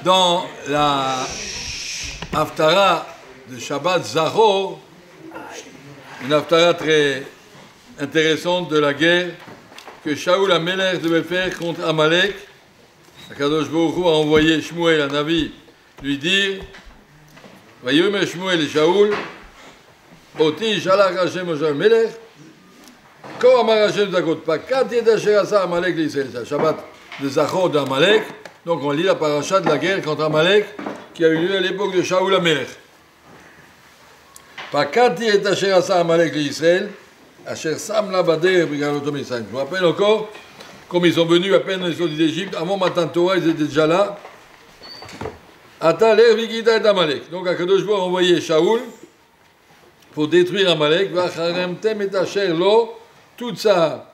Dans la Haftara de Shabbat Zahor, une Haftara très intéressante de la guerre que Shaoul HaMelech devait faire contre Amalek, Akadosh Baruch Hu a envoyé Shmuel, un Navi, lui dire Vayomer Shmuel et Shaoul, Oti Shalach Hashem Moshe Melech, Ko Amar Hashem Zakot, Pakat Yedasher Asa Amalek l'Israël, c'est le Shabbat de Zachor d'Amalek. Donc on lit la paracha de la guerre contre Amalek qui a eu lieu à l'époque de Shaoul HaMelech. Pakat Yedasher Asa Amalek l'Israël, Asher Sam Labader Bigalotom Israël. Je me rappelle encore, comme ils sont venus à peine dans les sorties d'Égypte, avant Matan Torah, ils étaient déjà là. Ataler Vigida et Amalek. Donc Akadosh Baruch Hu a envoyé Shaoul pour détruire Amalek. Vacharemtem et Asher Lo, tout ça,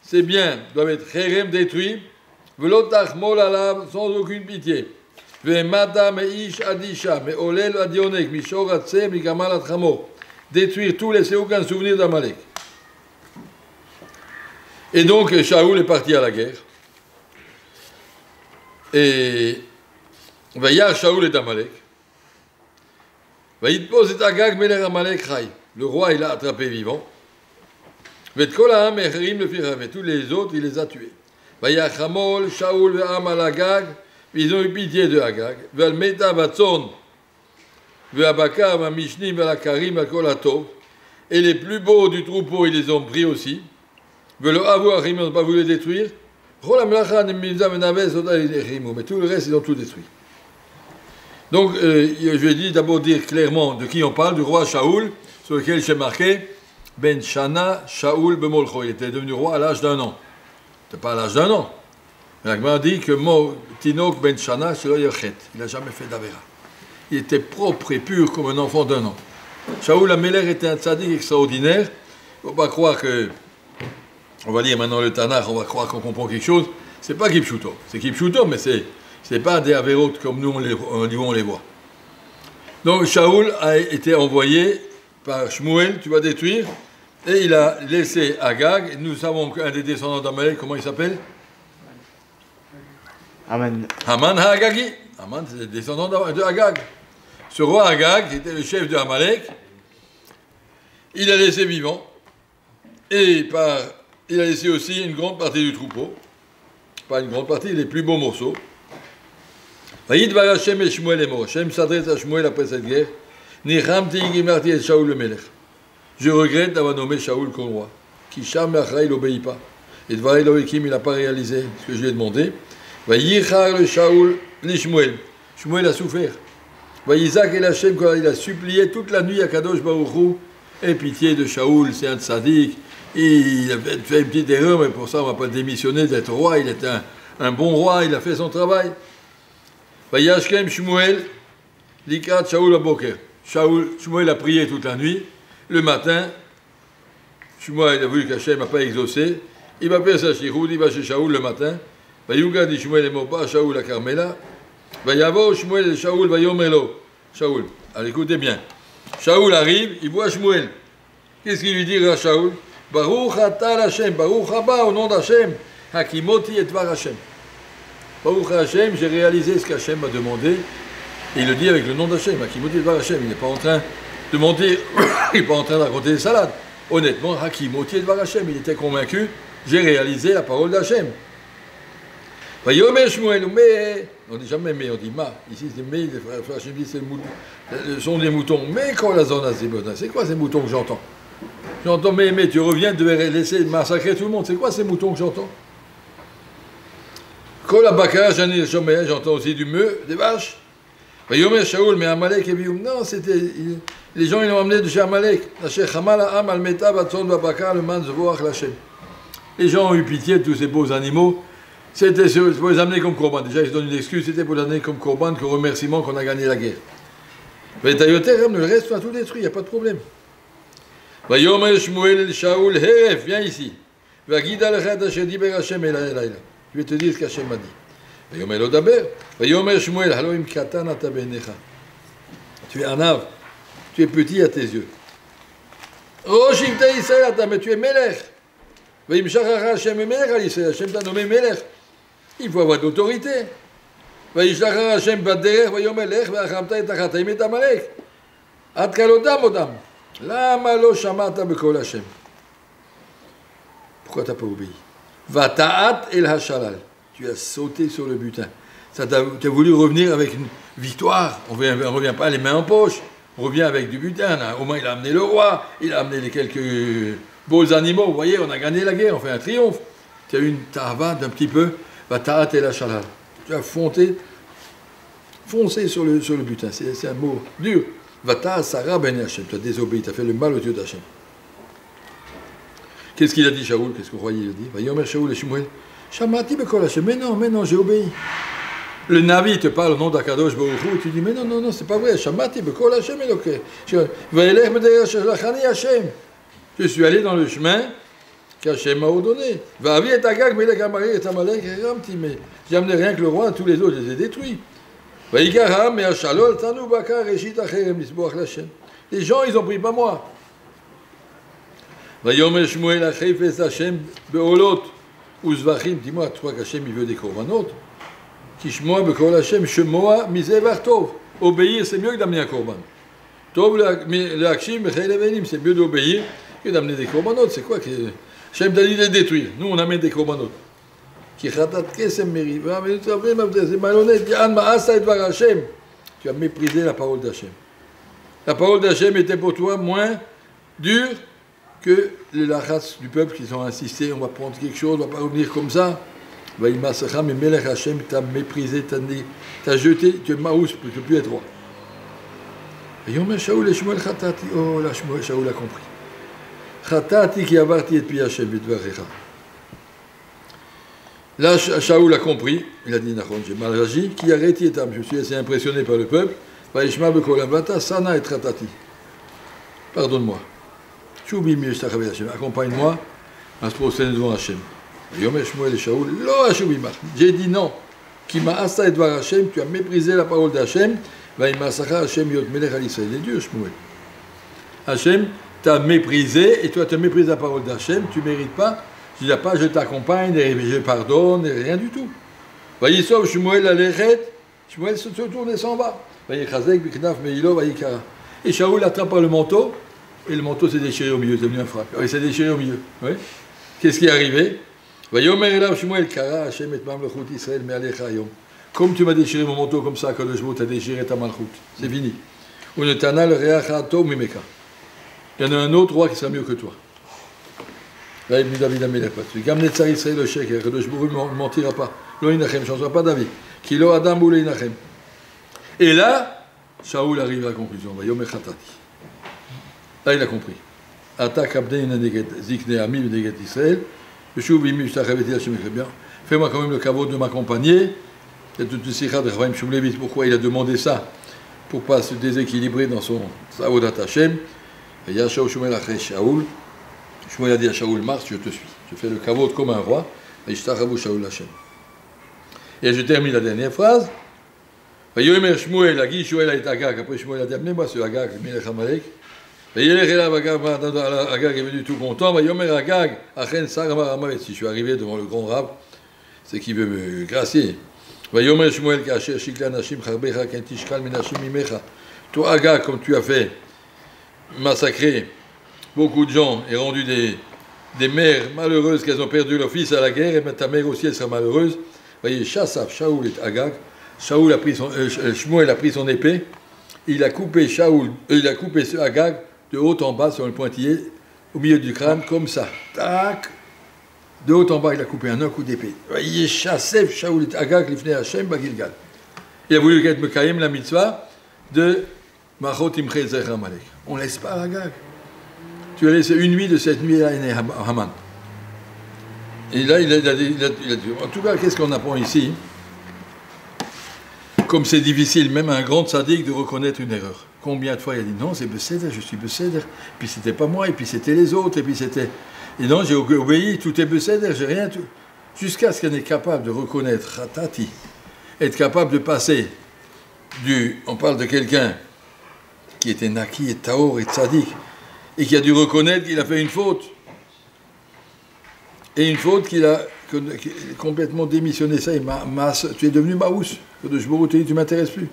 c'est bien, doivent être Cherem détruits. Velotach Mol Alav, sans aucune pitié. Vemata Meish Adisha, me Olel Adionek, Mishor Atse, Mikamal Atramo. Détruire tout, laisser aucun souvenir d'Amalek. Et donc Shaoul est parti à la guerre. Et Vayar Shaoul et Amalek. Vayitpos et Agag Melech Amalek Chai. Le roi, il l'a attrapé vivant. Vetkolam Echerim le Firave. Et tous les autres, il les a tués. Vayachamol Shaoul ve'am al Agag. Ils ont eu pitié de Agag. Ve'almeta Batzon. Ve'abakar ve'amishnim ve'alakarim ve'kolatov. Et les plus beaux du troupeau, ils les ont pris aussi. Ve'lo avoir, ils n'ont pas voulu les détruire. Mais tout le reste, ils ont tout détruit. Donc, je vais d'abord dire clairement de qui on parle, du roi Shaoul, sur lequel j'ai marqué Ben Shana Shaoul Bemolcho. Il était devenu roi à l'âge d'1 an. C'était pas à l'âge d'1 an. La Gemara dit que Tinok Ben Shana, il n'a jamais fait d'Avera. Il était propre et pur comme un enfant d'1 an. Shaoul HaMelech était un tzaddik extraordinaire. Il ne faut pas croire que. On va lire maintenant le Tanakh, on va croire qu'on comprend quelque chose. C'est pas Kipchuto. C'est Kipchuto, mais c'est pas des Averot comme nous on les voit. Donc Shaoul a été envoyé par Shmuel, tu vas détruire, et il a laissé Agag. Nous savons qu'un des descendants d'Amalek, comment il s'appelle? Amen. Haman HaAgagi. Haman, c'est le descendant de Agag. Ce roi Agag, qui était le chef de Amalek, il a laissé vivant, et il a laissé aussi une grande partie du troupeau. Pas une grande partie, les plus beaux morceaux. Vayidvar Hashem et Shmuel et Mo. Hashem s'adresse à Shmuel après cette guerre. Nichamti Gimarti et Shaoul le Melech. Je regrette d'avoir nommé Shaoul comme roi. Kisham Achra, il n'obéit pas. Et Dvar Elohim, il n'a pas réalisé ce que je lui ai demandé. Vayichar le Shaoul, li Shmuel. Shmuel a souffert. Vayizak et Hashem, quand il a supplié toute la nuit à Kadosh Baruch Hu, aie pitié de Shaoul, c'est un tzaddik. Il a fait une petite erreur, mais pour ça on ne va pas démissionner d'être roi. Il était un bon roi, il a fait son travail. Vayashkem Shmuel, Likat Shaoul Aboker. Shmuel a prié toute la nuit. Le matin, Shmuel a vu qu'Hachem n'a pas exaucé. Il va faire sa shiroud, il va chez Shaoul le matin. Vayuga dit Shmuel et Mopa, Shaoul à Carmela. Vayavo Shmuel et Shaoul, Vayomelo. Shaoul, allez écoutez bien. Shaoul arrive, il voit Shmuel. Qu'est-ce qu'il lui dit à Shaoul? Baruch Atal Hashem, Baruch Haba, au nom d'Hachem, Hakimoti et Dvar Hashem. Baruch Hashem, j'ai réalisé ce qu'Hachem m'a demandé, et il le dit avec le nom d'Hachem, Hakimoti et Dvar Hashem. Il n'est pas en train de monter, il n'est pas en train de raconter des salades. Honnêtement, Hakimoti et Dvar Hashem, il était convaincu, j'ai réalisé la parole d'Hachem. Vayomer Shmuel, mais, on dit jamais mais, on dit ma. Ici c'est mais, les frères Hachem disent c'est le son des moutons. Mais quand la zone a c'est quoi ces moutons que j'entends? J'entends, mais tu reviens, tu devais laisser massacrer tout le monde. C'est quoi ces moutons que j'entends? Kol Abakar, j'entends aussi du meu, des vaches. Vayomer Shaoul, mais Amalek et Bioum. Non, c'était. Les gens, ils l'ont amené de chez Amalek. Les gens ont eu pitié de tous ces beaux animaux. C'était pour les amener comme Korban. Déjà, ils se donnent une excuse, c'était pour les amener comme Korban, comme remerciement qu'on a gagné la guerre. Mais le reste, on a tout détruit, il n'y a pas de problème. Vayomer Shmuel el Shaoul, Heref, viens ici. Vagida lechat asher diber Hashem elayla. Je vais te dire ce qu'Hachem m'a dit. Vayomer lo daber. Vayomer Shmuel, haloim katan ata beinecha. Tu es anav, tu es petit à tes yeux. Rosh Ivta Yisrael ata, mais tu es melech. Vayim shachach Hashem melech al Yisrael. Hashem t'a nommé melech. Il faut avoir de l'autorité. וישלח השם בדרך ויאמר לך ואחמת את החטאים את עמלק. עד כלותם אותם. למה לא שמעת בקול השם? Pourquoi t'as pas obéi? Vata'at el hachalal. Tu as sauté sur le butin. Tu as voulu revenir avec une victoire. On ne revient pas les mains en poche. On revient avec du butin. Là. Au moins, il a amené le roi. Il a amené les quelques beaux animaux. Vous voyez, on a gagné la guerre. On fait un triomphe. Tu as eu une ta'ava d'un petit peu. Vata'at el hachalal. Tu as foncé sur le butin. C'est un mot dur. Vata'at Sarah ben Hachem. Tu as désobéi. Tu as fait le mal aux yeux d'Hachem. Qu'est-ce qu'il a dit, Shaoul? Qu'est-ce que vous croyez? Il a dit Vayomer Shaoul et Shmuel. Shamati bekol Hashem. Mais non, j'ai obéi. Le Navi te parle au nom d'Akadosh Baruch Hu, et tu dis mais non, c'est pas vrai. Shamati bekol Hashem Eloké. Vaelech medeyach shelachani Hashem. Je suis allé dans le chemin qu'Hashem m'a ordonné. Vavi et Agag melech Amalek et Amalek ramti. Mais j'ai amené rien que le roi, tous les autres, je les ai détruits. Vaïkar Ham et Ashalol tanu bakar reshit acherem lisboach l'Hashem. Les gens, ils ont pris pas moi. Vayomer Shmuel achefes Hashem beolot uzvachim. Dis-moi, tu crois qu'Hashem il veut des korbanot? Kishmoa bekol Hashem shemoa misevar tov. Obéir, c'est mieux que d'amener un korban. Tov l'akshim bechel evenim. C'est mieux d'obéir que d'amener des korbanot. C'est quoi que Hashem t'a dit de les détruire? Nous, on amène des korbanot. Ki chatat kesem meri. C'est malhonnête. Yan ma'asa et dvar Hashem. Tu as méprisé la parole d'Hashem. La parole d'Hashem était pour toi moins dure que les lachats du peuple qui ont insisté, on va prendre quelque chose, on ne va pas revenir comme ça. Mais Melech Hashem t'a méprisé, t'a jeté, tu es maous, tu ne peux plus être roi. Yomer Shaoul et Shmuel Chatati. Oh là, Shaoul a compris. Chatati qui avarti et pi Hashem bidvarecha. Là, Shaoul a compris, il a dit Nachon, j'ai mal agi, qui arrête etam, je me suis assez impressionné par le peuple. Vaishma bekolam vata sana et Chatati. Pardonne-moi. Accompagne-moi à se prosterner devant Hachem. J'ai dit non. Qui m'a assa et dvar Hachem, tu as méprisé la parole d'Hachem. Il est dur, Shmuel. Hachem t'a méprisé et toi tu méprises la parole d'Hachem, tu ne mérites pas. Je dis pas je t'accompagne et je pardonne et rien du tout. Vayisov Shmuel alechet. Shmuel se tourne et s'en va. Et Shaoul attrape par le manteau. Et le manteau s'est déchiré au milieu, c'est devenu un frac. Il s'est déchiré au milieu. Oui. Qu'est-ce qui est arrivé? Comme tu m'as déchiré mon manteau comme ça, quand le jour t'as déchiré ta malchoute. C'est fini. Il y en a un autre roi qui sera mieux que toi. Là, il dit David Amelech. Gamne Tsar Israël le Sheker, que le jour ne mentira pas. Lo Inachem, ne changera pas David. Kilo Adam ou Inachem. Et là, Shaoul arrive à la conclusion. Vayomer Chatati. Là, il a compris. Attaque Abdein Zikne Ami Neget Israël. Fais-moi quand même le caveau de m'accompagner. Il y a toute une sikha de Chaim Shumlevitz. Pourquoi il a demandé ça? Pour ne pas se déséquilibrer dans son Saoudat Hashem. Et Yashaou Shumel Achei Shaoul. Shmuel a dit à Shaoul, marche, je te suis. Je fais le caveau comme un roi. Et je t'arrabou Shaoul Hashem. Et je termine la dernière phrase. Vayomer Shmuel, Agi Shmuel a été Agag. Après Shmuel a dit, amenez-moi ce Agag, le Melech Amalek. Et Agag est venu tout content. Yomer Agag, Achen Sarama Ramavet. Si je suis arrivé devant le grand rab, c'est qu'il veut me gracier. Yomer Shmuel Kacher Shikla Nashim Charbecha Kentishkal Menashim Mimecha. Toi, Agag, comme tu as fait massacrer beaucoup de gens et rendu des mères malheureuses qu'elles ont perdu leur fils à la guerre, et maintenant ta mère aussi elle sera malheureuse. Voyez, Chassaf, Shaoul et Agag. Shaoul a pris Shmuel a pris son épée. Il a coupé ce Agag de haut en bas sur le pointillé, au milieu du crâne, comme ça. Tac. De haut en bas, il a coupé un coup d'épée. Il chassait Shaoul et Agag, l'ifnei Hashem, Bagilgal. Il a voulu qu'être Mekayem la mitzvah de Machot Imche Zech Amalek. On ne laisse pas Agag. Tu as laissé une nuit de cette nuit à Haman. Et là, il a dit, en tout cas, qu'est-ce qu'on apprend ici? Comme c'est difficile, même à un grand tzaddik, de reconnaître une erreur. Combien de fois il a dit non, c'est Besséder, je suis Besséder, puis c'était pas moi, et puis c'était les autres, et puis c'était. Et non, j'ai obéi, tout est Besséder, j'ai rien. Jusqu'à ce qu'on est capable de reconnaître Ratati, être capable de passer on parle de quelqu'un qui était Naki et Taor et tzaddik, et qui a dû reconnaître qu'il a fait une faute. Et une faute qu'il a complètement démissionné. Ça, tu es devenu Maous. Tu ne m'intéresses plus.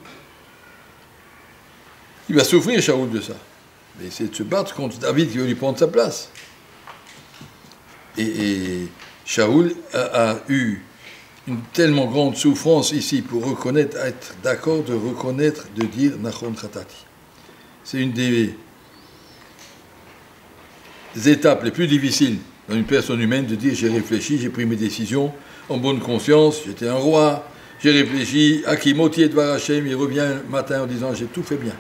Il va souffrir, Shaoul, de ça. Mais c'est de se battre contre David qui veut lui prendre sa place. Et Shaoul a eu une tellement grande souffrance ici pour reconnaître, être d'accord de reconnaître, de dire Nachon Khatati. C'est une des étapes les plus difficiles dans une personne humaine de dire j'ai réfléchi, j'ai pris mes décisions en bonne conscience, j'étais un roi, j'ai réfléchi, Akimoti et Dvar Hashem, il revient le matin en disant j'ai tout fait bien.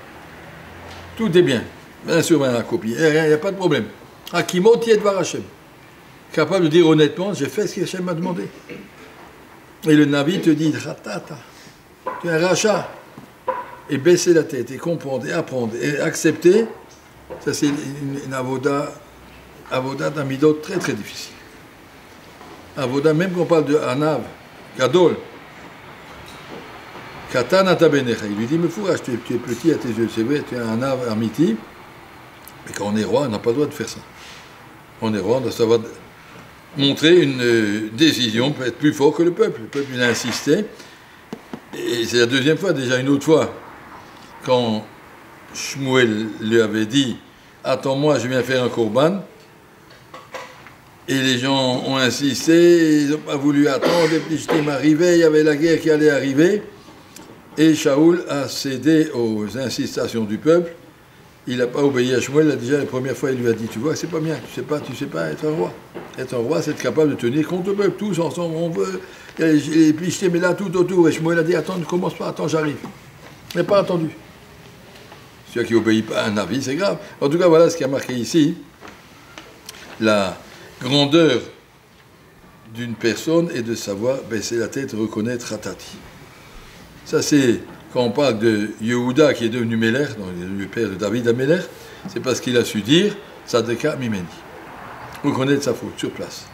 Tout est bien. Bien sûr, la copie, il n'y a pas de problème. Akimoti et Dvar Hashem. Capable de dire honnêtement, j'ai fait ce que Hashem m'a demandé. Et le Navi te dit, ratata, tu es un rachat. Et baisser la tête, et comprendre, et apprendre, et accepter, ça c'est une avoda d'un midot très très difficile. Avoda, même quand on parle de Anav, Gadol, Katan Atabenecha, il lui dit, mais fourrage, tu es petit à tes yeux, c'est vrai, tu es un Anav Amiti, mais quand on est roi, on n'a pas le droit de faire ça. On est roi, on doit savoir montrer une décision, peut être plus fort que le peuple. Le peuple, il a insisté. Et c'est la deuxième fois, déjà une autre fois, quand Shmuel lui avait dit « Attends-moi, je viens faire un korban », et les gens ont insisté, ils n'ont pas voulu attendre, les Plishtim arrivaient, il y avait la guerre qui allait arriver, et Shaoul a cédé aux insistations du peuple. Il n'a pas obéi à Shmuel, déjà la première fois, il lui a dit, tu vois, c'est pas bien, tu sais pas être un roi. Être un roi, c'est être capable de tenir compte le peuple, tous ensemble, on veut, les Plishtim, mais là, tout autour. Et Shmuel a dit, attends, ne commence pas, attends, j'arrive. Il n'a pas attendu. Celui qui n'obéit pas à un avis, c'est grave. En tout cas, voilà ce qui a marqué ici, la grandeur d'une personne est de savoir baisser la tête, reconnaître Ratati. Ça, c'est... Quand on parle de Yehuda qui est devenu Meler, le père de David à Meler, c'est parce qu'il a su dire Sadeka Mimeni. Reconnaître sa faute sur place.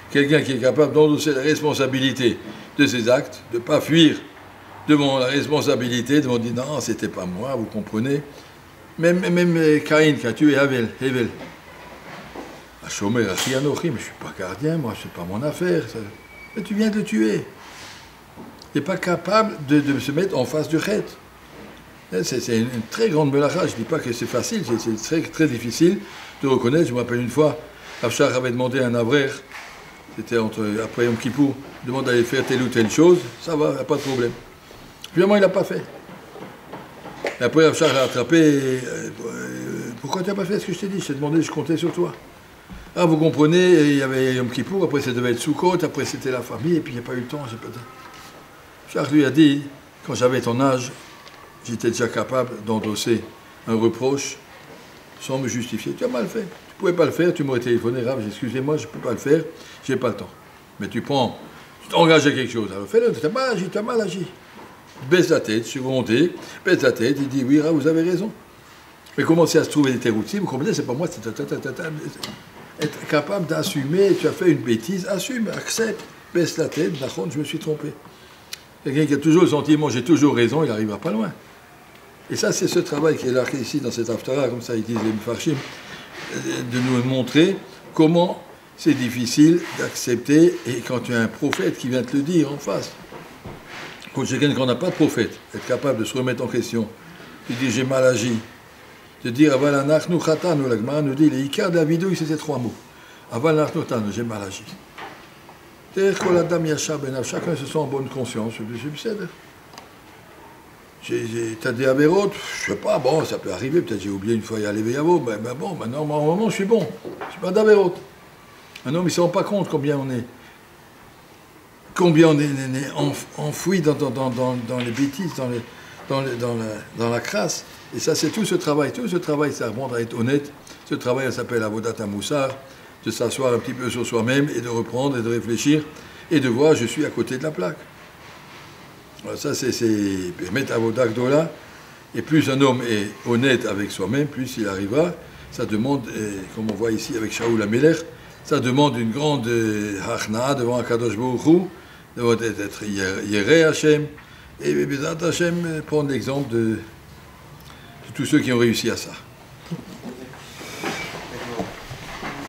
Quelqu'un qui est capable d'endosser la responsabilité de ses actes, de ne pas fuir devant la responsabilité, devant dire non, c'était pas moi, vous comprenez. Même Caïn qui a tué Hevel. Shomer Achi Anochi, mais je ne suis pas gardien, moi, c'est pas mon affaire. Ça. Mais tu viens de le tuer. Il n'est pas capable de se mettre en face du chet. C'est une très grande melacha. Je ne dis pas que c'est facile, c'est très, très difficile de reconnaître. Je me rappelle une fois, Afshar avait demandé à un avrer, c'était après Yom Kippour, il demande d'aller faire telle ou telle chose, ça va, il n'y a pas de problème. Finalement, il n'a pas fait. Et après, Afshar a attrapé, pourquoi tu n'as pas fait ce que je t'ai dit? Je t'ai demandé, je comptais sur toi. Ah, vous comprenez, il y avait Yom Kippour, après ça devait être Sukkot, après c'était la famille, et puis il n'y a pas eu le temps, j'ai pas de... Charles lui a dit, quand j'avais ton âge, j'étais déjà capable d'endosser un reproche sans me justifier. Tu as mal fait. Tu ne pouvais pas le faire, tu m'aurais téléphoné, Rav, excusez-moi, je ne peux pas le faire, je n'ai pas le temps. Mais tu t'engages à quelque chose. Alors fais-le, tu as mal agi. Baisse la tête, secondé, baisse la tête, il dit, oui, Rav, vous avez raison. Mais commencez à se trouver des terroutiers, vous comprenez, c'est pas moi, c'est être capable d'assumer, tu as fait une bêtise, assume, accepte, baisse la tête, d'accord, je me suis trompé. Quelqu'un qui a toujours le sentiment, j'ai toujours raison, il n'arrivera pas loin. Et ça, c'est ce travail qui est là ici, dans cet Haftara, comme ça ils disent les Mefarshim, de nous montrer comment c'est difficile d'accepter, et quand tu as un prophète qui vient te le dire en face. Quand quelqu'un qui n'a pas de prophète, être capable de se remettre en question, de dire j'ai mal agi, de dire aval anachnu chatanu, la Gemara nous dit, les ikar de la vidéo, c'était 3 mots. Aval anachnu chatanu, j'ai mal agi. Chacun se sent en bonne conscience. T'as des avérotes, je sais pas, bon, ça peut arriver, peut-être j'ai oublié une fois y aller Véavo, mais bon, maintenant, normalement, je suis bon. Je suis pas d'avérotes. Un homme, il ne se rend pas compte combien on est enfoui dans les bêtises, dans la crasse. Et ça, c'est tout ce travail. Tout ce travail, ça remonte à être honnête. Ce travail, ça s'appelle Avodat HaMussar, de s'asseoir un petit peu sur soi-même et de reprendre et de réfléchir et de voir je suis à côté de la plaque. Alors ça c'est mettre Avodah Gdola, et plus un homme est honnête avec soi-même, plus il arrivera. Ça demande, comme on voit ici avec Shaoul HaMelech, ça demande une grande hachna devant Akadosh Baruch Hu, devant être Yereh Hashem, et Bezat Hashem prendre l'exemple de tous ceux qui ont réussi à ça.